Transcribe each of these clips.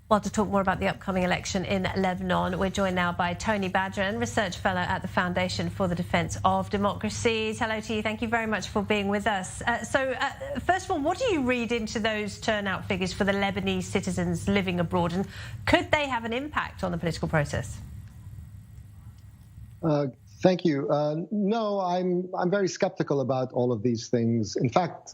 Well, to talk more about the upcoming election in Lebanon, we're joined now by Tony Badran, Research Fellow at the Foundation for the Defence of Democracies. Hello to you. Thank you very much for being with us. First of all, what do you read into those turnout figures for the Lebanese citizens living abroad, and could they have an impact on the political process? Thank you. No, I'm very skeptical about all of these things. In fact,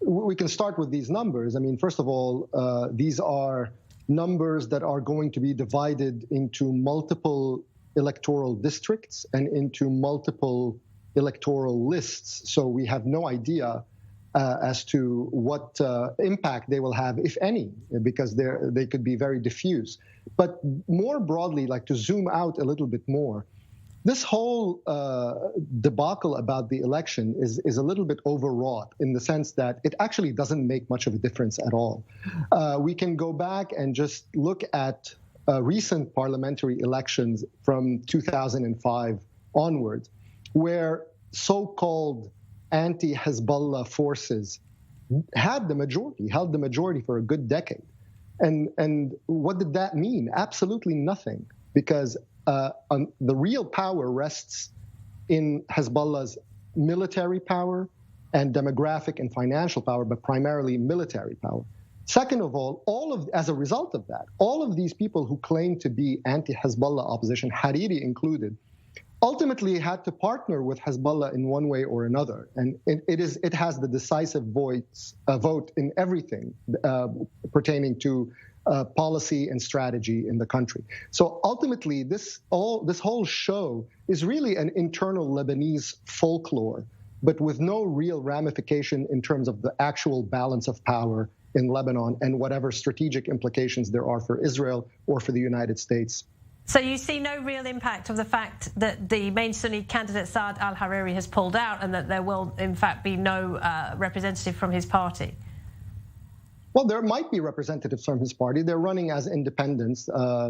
we can start with these numbers. I mean, first of all, these are numbers that are going to be divided into multiple electoral districts and into multiple electoral lists. So we have no idea as to what impact they will have, if any, because they could be very diffuse. But more broadly, like to zoom out a little bit more, this whole debacle about the election is a little bit overwrought in the sense that it actually doesn't make much of a difference at all. We can go back and just look at recent parliamentary elections from 2005 onwards, where so-called anti-Hezbollah forces held the majority for a good decade. And what did that mean? Absolutely nothing, because the real power rests in Hezbollah's military power and demographic and financial power, but primarily military power. Second of all, as a result of that, all of these people who claim to be anti-Hezbollah opposition, Hariri included, ultimately had to partner with Hezbollah in one way or another. And it has the decisive vote in everything pertaining to policy and strategy in the country. So ultimately, this whole show is really an internal Lebanese folklore, but with no real ramification in terms of the actual balance of power in Lebanon and whatever strategic implications there are for Israel or for the United States. So you see no real impact of the fact that the main Sunni candidate Saad al-Hariri has pulled out, and that there will in fact be no representative from his party? Well, there might be representatives from his party. They're running as independents. I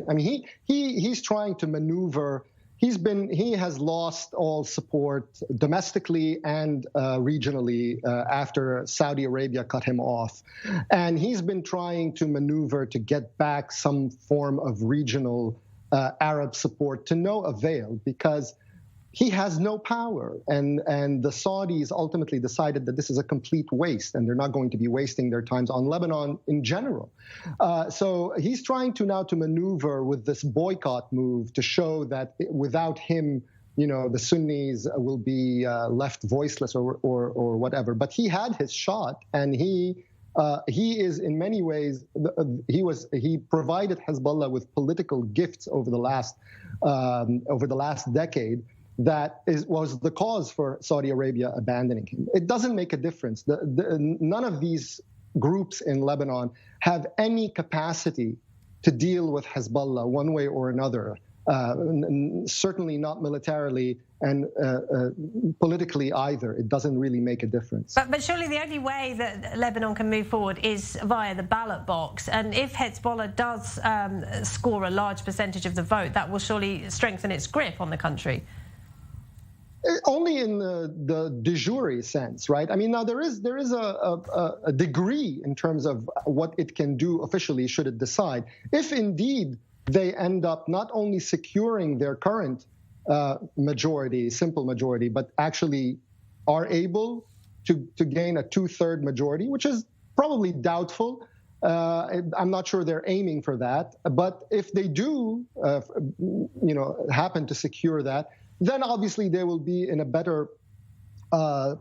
mean, he's trying to maneuver. He has lost all support domestically and regionally after Saudi Arabia cut him off, and he's been trying to maneuver to get back some form of regional Arab support to no avail, because he has no power, and the Saudis ultimately decided that this is a complete waste, and they're not going to be wasting their times on Lebanon in general. So he's trying to maneuver with this boycott move to show that without him, the Sunnis will be left voiceless or whatever. But he had his shot, and he is in many ways he provided Hezbollah with political gifts over the last decade. That was the cause for Saudi Arabia abandoning him. It doesn't make a difference. None of these groups in Lebanon have any capacity to deal with Hezbollah one way or another, certainly not militarily and politically either. It doesn't really make a difference. But surely the only way that Lebanon can move forward is via the ballot box. And if Hezbollah does score a large percentage of the vote, that will surely strengthen its grip on the country. Only in the de jure sense, right? I mean, now there is a degree in terms of what it can do officially should it decide. If indeed they end up not only securing their current majority, simple majority, but actually are able to gain a 2/3 majority, which is probably doubtful. I'm not sure they're aiming for that. But if they do, happen to secure that, then obviously they will be in a better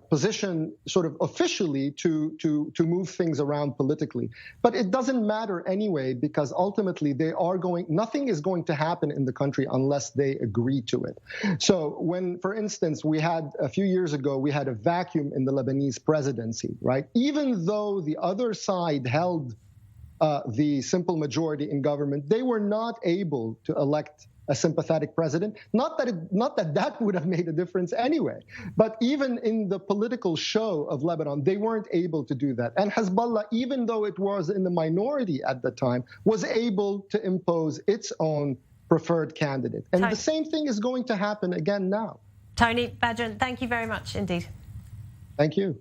position sort of officially to move things around politically. But it doesn't matter anyway, because ultimately nothing is going to happen in the country unless they agree to it. So when, for instance, a few years ago, we had a vacuum in the Lebanese presidency, right? Even though the other side held the simple majority in government, they were not able to elect a sympathetic president. Not that would have made a difference anyway. But even in the political show of Lebanon, they weren't able to do that. And Hezbollah, even though it was in the minority at the time, was able to impose its own preferred candidate. And the same thing is going to happen again now. Tony Badran, thank you very much indeed. Thank you.